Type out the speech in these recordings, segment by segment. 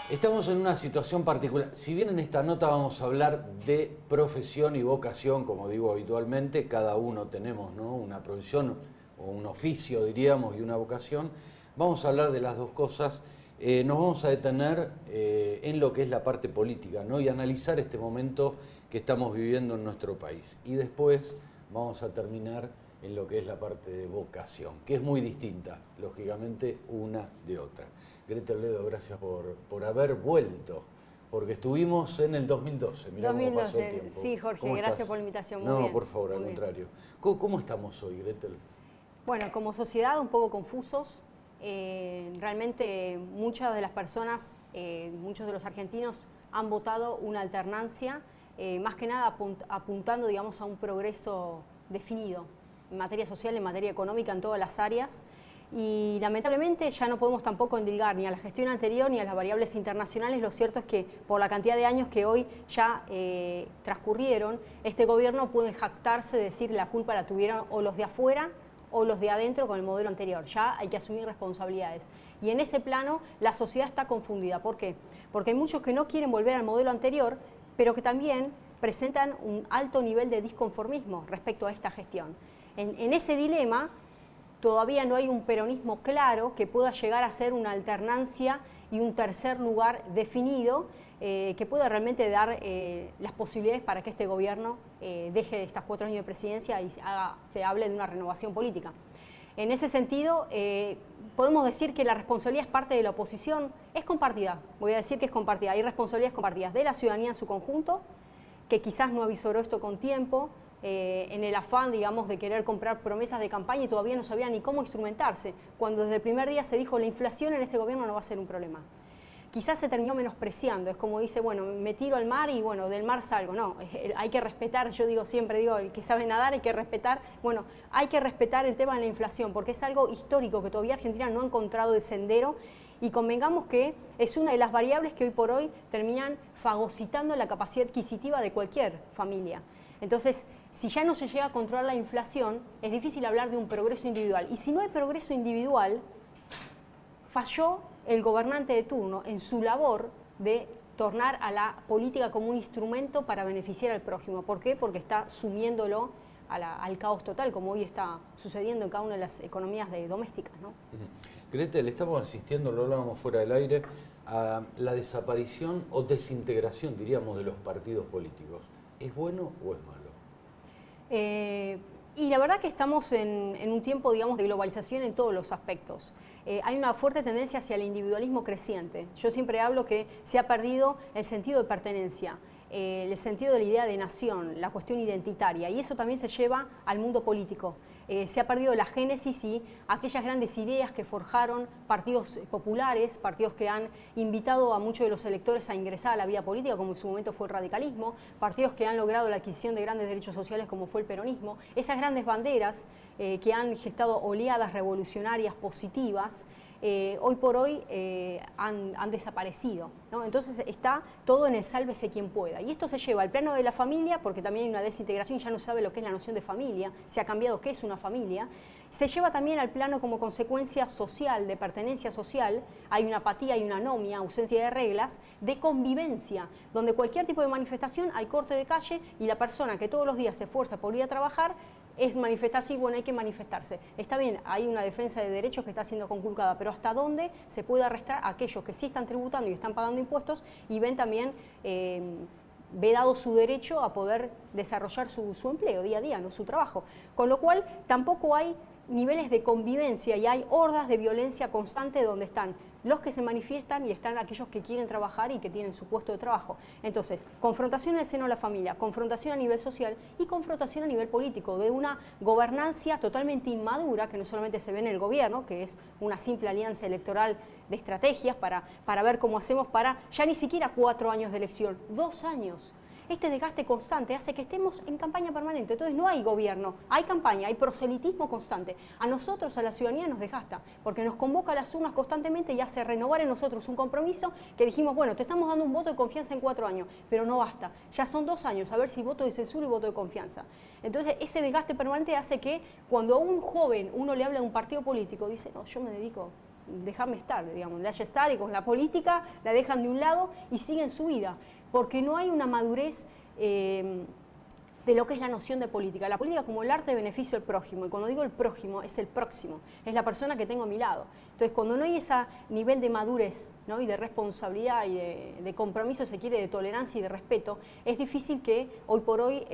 Estamos en una situación particular. Si bien en esta nota vamos a hablar de profesión y vocación, como digo habitualmente, cada uno tenemos, ¿no?, una profesión o un oficio, diríamos, y una vocación, vamos a hablar de las dos cosas. Nos vamos a detener en lo que es la parte política, ¿no?, y analizar este momento que estamos viviendo en nuestro país. Y después vamos a terminar en lo que es la parte de vocación, que es muy distinta, lógicamente, una de otra. Gretel Ledo, gracias por haber vuelto, porque estuvimos en el 2012, mirá cómo pasó el tiempo. Sí, Jorge, gracias por la invitación. Muy bien. No, por favor, al contrario. ¿Cómo estamos hoy, Gretel? Bueno, como sociedad un poco confusos. Realmente muchas de las personas, muchos de los argentinos han votado una alternancia, más que nada apuntando, digamos, a un progreso definido en materia social, en materia económica, en todas las áreas. Y lamentablemente ya no podemos tampoco endilgar ni a la gestión anterior ni a las variables internacionales. Lo cierto es que por la cantidad de años que hoy ya transcurrieron, este gobierno puede jactarse de decir la culpa la tuvieron o los de afuera o los de adentro con el modelo anterior. Ya hay que asumir responsabilidades. Y en ese plano la sociedad está confundida. ¿Por qué? Porque hay muchos que no quieren volver al modelo anterior, pero que también presentan un alto nivel de disconformismo respecto a esta gestión. En ese dilema todavía no hay un peronismo claro que pueda llegar a ser una alternancia y un tercer lugar definido que pueda realmente dar las posibilidades para que este gobierno deje estas 4 años de presidencia y se hable de una renovación política. En ese sentido, podemos decir que la responsabilidad es parte de la oposición, es compartida, voy a decir que es compartida, hay responsabilidades compartidas de la ciudadanía en su conjunto, que quizás no avisoró esto con tiempo, en el afán, digamos, de querer comprar promesas de campaña y todavía no sabía ni cómo instrumentarse, cuando desde el primer día se dijo la inflación en este gobierno no va a ser un problema. Quizás se terminó menospreciando, es como dice, bueno, me tiro al mar y bueno, del mar salgo. No, hay que respetar, yo digo siempre, digo, el que sabe nadar hay que respetar, bueno, hay que respetar el tema de la inflación, porque es algo histórico que todavía Argentina no ha encontrado el sendero y convengamos que es una de las variables que hoy por hoy terminan fagocitando la capacidad adquisitiva de cualquier familia. Entonces, si ya no se llega a controlar la inflación, es difícil hablar de un progreso individual. Y si no hay progreso individual, falló el gobernante de turno en su labor de tornar a la política como un instrumento para beneficiar al prójimo. ¿Por qué? Porque está sumiéndolo al caos total, como hoy está sucediendo en cada una de las economías domésticas, ¿no? Gretel, estamos asistiendo, lo hablábamos fuera del aire, a la desaparición o desintegración, diríamos, de los partidos políticos. ¿Es bueno o es malo? Y la verdad que estamos en un tiempo, digamos, de globalización en todos los aspectos. Hay una fuerte tendencia hacia el individualismo creciente. Yo siempre hablo que se ha perdido el sentido de pertenencia, el sentido de la idea de nación, la cuestión identitaria, y eso también se lleva al mundo político. Se ha perdido la génesis y aquellas grandes ideas que forjaron partidos populares, partidos que han invitado a muchos de los electores a ingresar a la vida política, como en su momento fue el radicalismo, partidos que han logrado la adquisición de grandes derechos sociales, como fue el peronismo. Esas grandes banderas que han gestado oleadas revolucionarias positivas, hoy por hoy han desaparecido, ¿no? Entonces está todo en el sálvese quien pueda. Y esto se lleva al plano de la familia, porque también hay una desintegración, ya no sabe lo que es la noción de familia, se ha cambiado qué es una familia. Se lleva también al plano como consecuencia social, de pertenencia social, hay una apatía, hay una anomia, ausencia de reglas, de convivencia, donde cualquier tipo de manifestación hay corte de calle y la persona que todos los días se esfuerza por ir a trabajar es manifestarse y bueno, hay que manifestarse. Está bien, hay una defensa de derechos que está siendo conculcada, pero ¿hasta dónde se puede arrestar a aquellos que sí están tributando y están pagando impuestos y ven también vedado su derecho a poder desarrollar su empleo día a día, no su trabajo? Con lo cual tampoco hay niveles de convivencia y hay hordas de violencia constante donde están los que se manifiestan y están aquellos que quieren trabajar y que tienen su puesto de trabajo. Entonces, confrontación en el seno de la familia, confrontación a nivel social y confrontación a nivel político, de una gobernancia totalmente inmadura que no solamente se ve en el gobierno, que es una simple alianza electoral de estrategias para ver cómo hacemos para ya ni siquiera 4 años de elección, 2 años. Este desgaste constante hace que estemos en campaña permanente. Entonces no hay gobierno, hay campaña, hay proselitismo constante. A nosotros, a la ciudadanía, nos desgasta, porque nos convoca a las urnas constantemente y hace renovar en nosotros un compromiso que dijimos, bueno, te estamos dando un voto de confianza en 4 años, pero no basta. Ya son 2 años, a ver si voto de censura y voto de confianza. Entonces ese desgaste permanente hace que cuando a un joven uno le habla de un partido político, dice, no, yo me dedico déjame estar, digamos, déjame estar, y con la política la dejan de un lado y siguen su vida, porque no hay una madurez de lo que es la noción de política. La política como el arte de beneficio del prójimo, y cuando digo el prójimo, es el próximo, es la persona que tengo a mi lado. Entonces, cuando no hay ese nivel de madurez, ¿no?, y de responsabilidad y de compromiso, se quiere, de tolerancia y de respeto, es difícil que hoy por hoy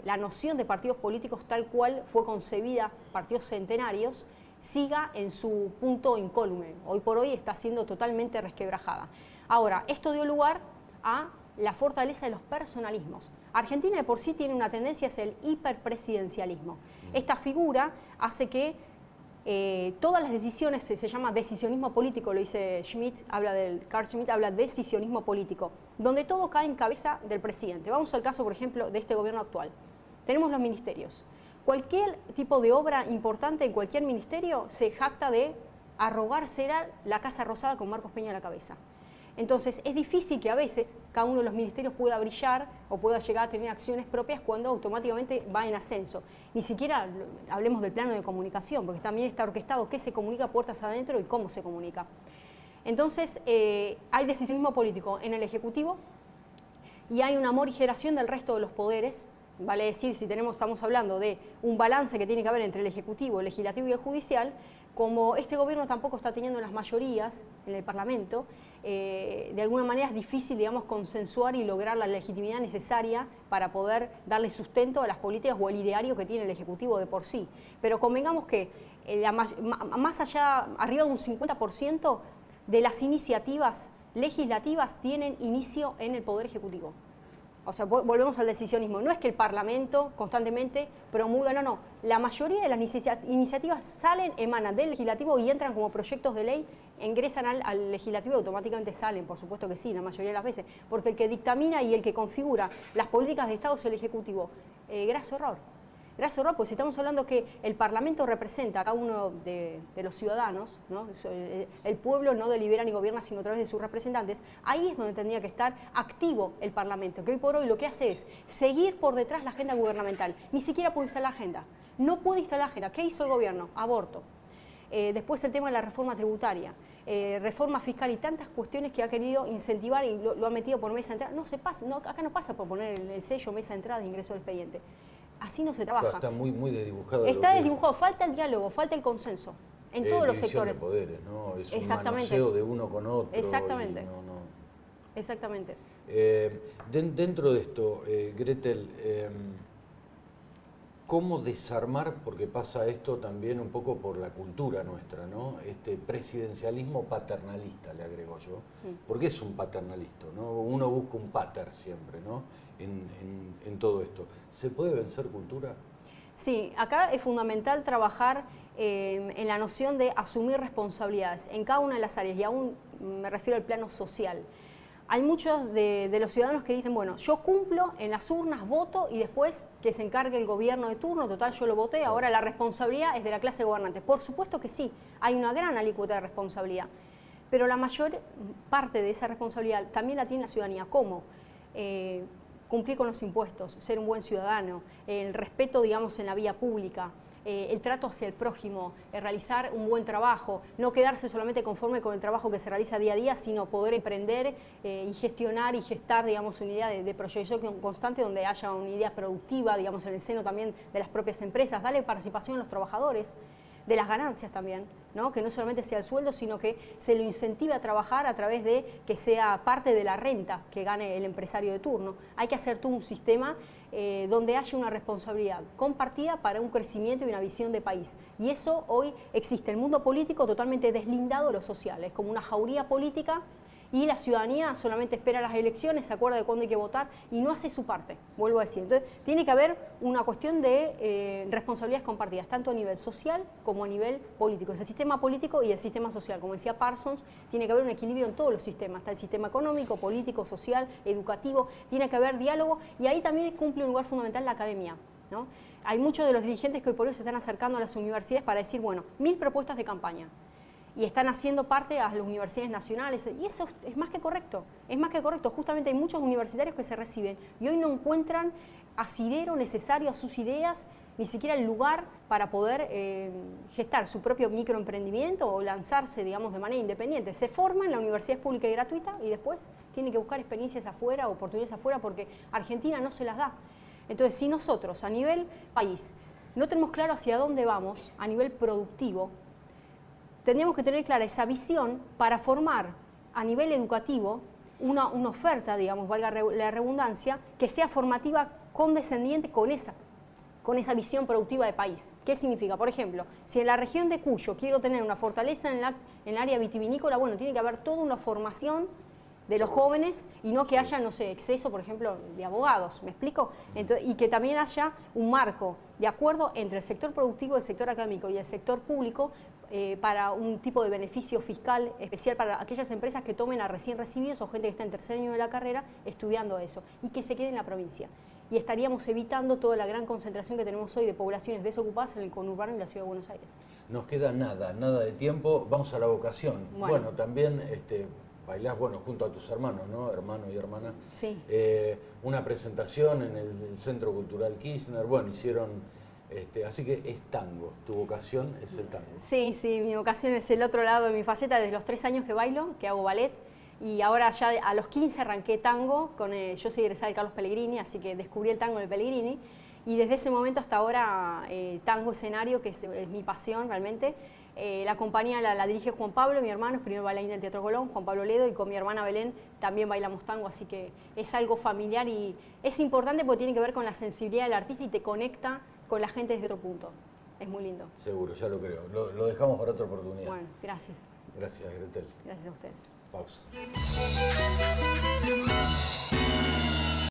la noción de partidos políticos tal cual fue concebida, partidos centenarios, siga en su punto incólume. Hoy por hoy está siendo totalmente resquebrajada. Ahora, esto dio lugar a la fortaleza de los personalismos. Argentina de por sí tiene una tendencia hacia el hiperpresidencialismo. Esta figura hace que todas las decisiones, se llama decisionismo político, lo dice Schmitt, Carl Schmitt habla de decisionismo político, donde todo cae en cabeza del presidente. Vamos al caso, por ejemplo, de este gobierno actual. Tenemos los ministerios. Cualquier tipo de obra importante en cualquier ministerio se jacta de arrogarse la Casa Rosada con Marcos Peña a la cabeza. Entonces, es difícil que a veces cada uno de los ministerios pueda brillar o pueda llegar a tener acciones propias cuando automáticamente va en ascenso. Ni siquiera hablemos del plano de comunicación, porque también está orquestado qué se comunica puertas adentro y cómo se comunica. Entonces, hay decisionismo político en el Ejecutivo y hay una morigeración del resto de los poderes. Vale decir, si estamos hablando de un balance que tiene que haber entre el Ejecutivo, el Legislativo y el Judicial, como este gobierno tampoco está teniendo las mayorías en el Parlamento, de alguna manera es difícil, digamos, consensuar y lograr la legitimidad necesaria para poder darle sustento a las políticas o el ideario que tiene el Ejecutivo de por sí. Pero convengamos que más allá, arriba de un 50% de las iniciativas legislativas tienen inicio en el Poder Ejecutivo. O sea, volvemos al decisionismo. No es que el Parlamento constantemente promulga, no. La mayoría de las iniciativas emanan del Legislativo y entran como proyectos de ley, ingresan al Legislativo y automáticamente salen, por supuesto que sí, la mayoría de las veces. Porque el que dictamina y el que configura las políticas de Estado es el Ejecutivo. Graso error. Graso error, porque si estamos hablando que el Parlamento representa a cada uno de los ciudadanos, ¿no? El pueblo no delibera ni gobierna sino a través de sus representantes, ahí es donde tendría que estar activo el Parlamento, que hoy por hoy lo que hace es seguir por detrás la agenda gubernamental. Ni siquiera puede instalar la agenda. No puede instalar la agenda. ¿Qué hizo el gobierno? Aborto. Después el tema de la reforma tributaria, reforma fiscal y tantas cuestiones que ha querido incentivar y lo ha metido por mesa de entrada. No se pasa, acá no pasa por poner el sello mesa de entrada de ingreso al expediente. Así no se trabaja. Está muy desdibujado. Está desdibujado, falta el diálogo, falta el consenso en todos los sectores. De poderes, ¿no? Es exactamente. Un manoseo de uno con otro. Exactamente. Exactamente. Dentro de esto, Gretel, ¿cómo desarmar? Porque pasa esto también un poco por la cultura nuestra, ¿no? Este presidencialismo paternalista, le agrego yo. Porque es un paternalista, ¿no? Uno busca un pater siempre, ¿no? En todo esto. ¿Se puede vencer cultura? Sí, acá es fundamental trabajar en la noción de asumir responsabilidades en cada una de las áreas, y aún me refiero al plano social. Hay muchos de los ciudadanos que dicen, bueno, yo cumplo en las urnas, voto y después que se encargue el gobierno de turno, total yo lo voté, ahora la responsabilidad es de la clase gobernante. Por supuesto que sí, hay una gran alícuota de responsabilidad, pero la mayor parte de esa responsabilidad también la tiene la ciudadanía. ¿Cómo? Cumplir con los impuestos, ser un buen ciudadano, el respeto, digamos, en la vía pública, el trato hacia el prójimo, realizar un buen trabajo, no quedarse solamente conforme con el trabajo que se realiza día a día, sino poder emprender y gestionar y gestar, digamos, una idea de proyección constante donde haya una idea productiva, digamos, en el seno también de las propias empresas, darle participación a los trabajadores, de las ganancias también, ¿no? Que no solamente sea el sueldo, sino que se lo incentive a trabajar a través de que sea parte de la renta que gane el empresario de turno. Hay que hacer todo un sistema donde haya una responsabilidad compartida para un crecimiento y una visión de país. Y eso hoy existe. El mundo político totalmente deslindado de lo social, es como una jauría política. Y la ciudadanía solamente espera las elecciones, se acuerda de cuándo hay que votar y no hace su parte, vuelvo a decir. Entonces, tiene que haber una cuestión de responsabilidades compartidas, tanto a nivel social como a nivel político. Es el sistema político y el sistema social. Como decía Parsons, tiene que haber un equilibrio en todos los sistemas. Está el sistema económico, político, social, educativo, tiene que haber diálogo y ahí también cumple un lugar fundamental la academia, ¿no? Hay muchos de los dirigentes que hoy por hoy se están acercando a las universidades para decir, bueno, 1000 propuestas de campaña. Y están haciendo parte a las universidades nacionales, y eso es más que correcto, justamente hay muchos universitarios que se reciben y hoy no encuentran asidero necesario a sus ideas ni siquiera el lugar para poder gestar su propio microemprendimiento o lanzarse, digamos, de manera independiente. Se forma en la universidad pública y gratuita y después tiene que buscar experiencias afuera, oportunidades afuera, porque Argentina no se las da. Entonces, si nosotros a nivel país no tenemos claro hacia dónde vamos, a nivel productivo, tendríamos que tener clara esa visión para formar a nivel educativo una oferta, digamos, valga la redundancia, que sea formativa condescendiente con esa visión productiva de país. ¿Qué significa? Por ejemplo, si en la región de Cuyo quiero tener una fortaleza en el área vitivinícola, bueno, tiene que haber toda una formación de los jóvenes y no que haya, no sé, exceso, por ejemplo, de abogados, ¿me explico? Entonces, y que también haya un marco de acuerdo entre el sector productivo, el sector académico y el sector público para un tipo de beneficio fiscal especial para aquellas empresas que tomen a recién recibidos o gente que está en tercer año de la carrera estudiando eso y que se quede en la provincia. Y estaríamos evitando toda la gran concentración que tenemos hoy de poblaciones desocupadas en el conurbano y la ciudad de Buenos Aires. Nos queda nada de tiempo. Vamos a la vocación. Bueno, también bailás, bueno, junto a tus hermanos, ¿no? Hermano y hermana. Sí. Una presentación en el Centro Cultural Kirchner. Bueno, hicieron... así que es tango, tu vocación es el tango. Sí, mi vocación es el otro lado de mi faceta, desde los 3 años que bailo, que hago ballet, y ahora ya a los 15 arranqué tango, yo soy egresada del Carlos Pellegrini, así que descubrí el tango del Pellegrini, y desde ese momento hasta ahora tango escenario, que es mi pasión realmente. La compañía la dirige Juan Pablo, mi hermano, es primer bailarín del Teatro Colón, Juan Pablo Ledo, y con mi hermana Belén también bailamos tango, así que es algo familiar y es importante porque tiene que ver con la sensibilidad del artista y te conecta con la gente desde otro punto. Es muy lindo. Seguro, ya lo creo. Lo dejamos para otra oportunidad. Bueno, gracias. Gracias, Gretel. Gracias a ustedes. Pausa.